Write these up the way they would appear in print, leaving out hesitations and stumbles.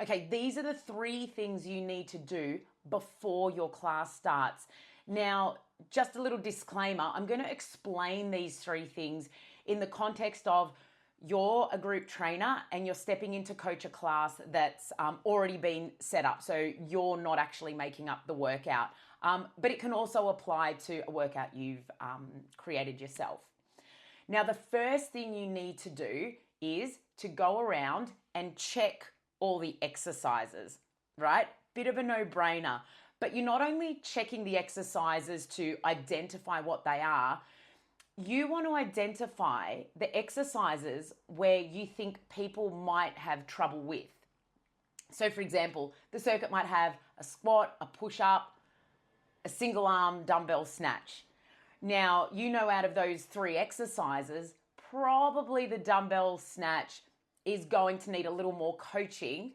Okay, these are the three things you need to do before your class starts. Now, just a little disclaimer, I'm going to explain these three things in the context of you're a group trainer and you're stepping in to coach a class that's already been set up. So you're not actually making up the workout. But it can also apply to a workout you've created yourself. Now, the first thing you need to do is to go around and check all the exercises, right? Bit of a no-brainer. But you're not only checking the exercises to identify what they are, you want to identify the exercises where you think people might have trouble with. So, for example, the circuit might have a squat, a push-up, a single arm dumbbell snatch. Now, you know, out of those three exercises, probably the dumbbell snatch is going to need a little more coaching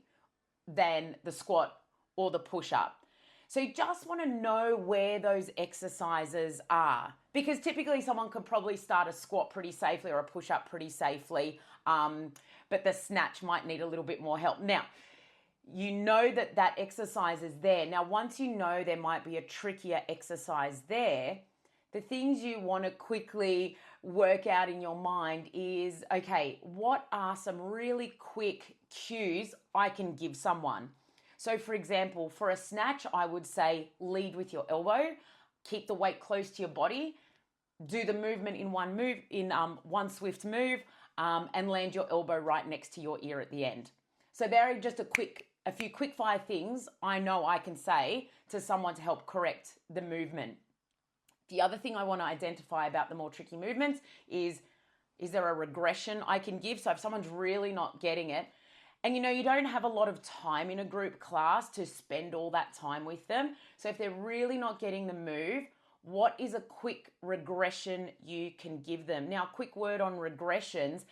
than the squat or the push-up. So you just want to know where those exercises are, because typically someone could probably start a squat pretty safely or a push-up pretty safely, but the snatch might need a little bit more help. Now, you know that exercise is there. Now, once you know there might be a trickier exercise there, the things you want to quickly work out in your mind is, okay, what are some really quick cues I can give someone? So for example, for a snatch, I would say lead with your elbow, keep the weight close to your body, do the movement in one swift move, and land your elbow right next to your ear at the end. So there are just a few quick fire things I know I can say to someone to help correct the movement. The other thing I want to identify about the more tricky movements is there a regression I can give? So if someone's really not getting it, and you know, you don't have a lot of time in a group class to spend all that time with them. So if they're really not getting the move, what is a quick regression you can give them? Now, quick word on regressions.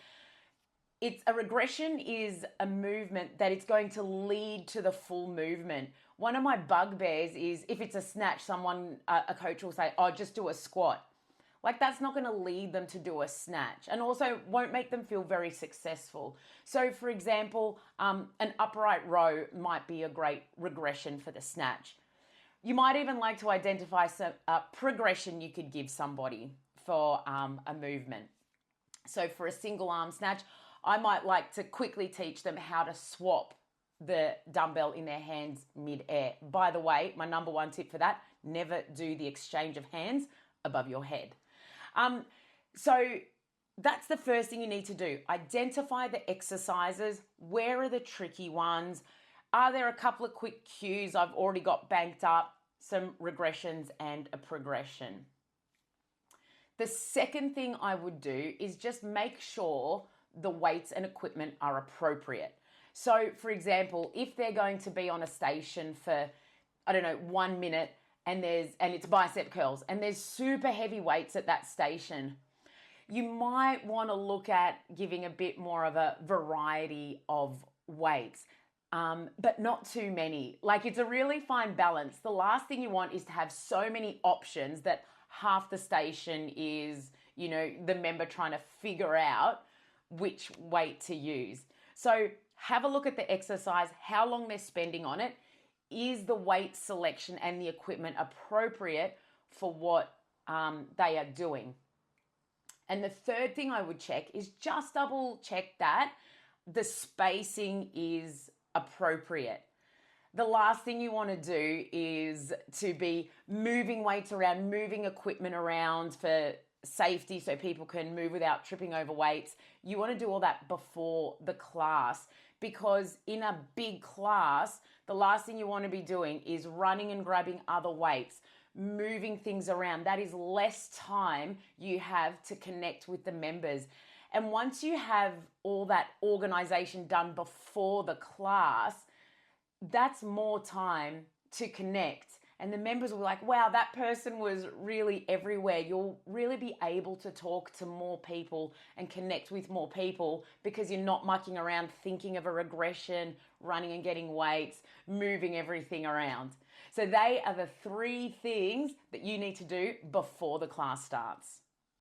A regression is a movement that it's going to lead to the full movement. One of my bugbears is if it's a snatch, a coach will say, oh, just do a squat. Like, that's not going to lead them to do a snatch, and also won't make them feel very successful. So for example, an upright row might be a great regression for the snatch. You might even like to identify some progression you could give somebody for a movement. So for a single arm snatch, I might like to quickly teach them how to swap the dumbbell in their hands mid-air. By the way, my number one tip for that, never do the exchange of hands above your head. So that's the first thing you need to do. Identify the exercises. Where are the tricky ones? Are there a couple of quick cues I've already got banked up, some regressions and a progression? The second thing I would do is just make sure the weights and equipment are appropriate. So for example, if they're going to be on a station for, 1 minute, and it's bicep curls, and there's super heavy weights at that station, you might want to look at giving a bit more of a variety of weights, but not too many. Like, it's a really fine balance. The last thing you want is to have so many options that half the station is, the member trying to figure out which weight to use. So have a look at the exercise, how long they're spending on it. Is the weight selection and the equipment appropriate for what they are doing? And the third thing I would check is just double check that the spacing is appropriate. The last thing you want to do is to be moving weights around, moving equipment around for safety so people can move without tripping over weights. You want to do all that before the class, because in a big class, the last thing you want to be doing is running and grabbing other weights, moving things around. That is less time you have to connect with the members. And once you have all that organization done before the class, that's more time to connect. And the members will be like, wow, that person was really everywhere. You'll really be able to talk to more people and connect with more people because you're not mucking around thinking of a regression, running and getting weights, moving everything around. So they are the three things that you need to do before the class starts.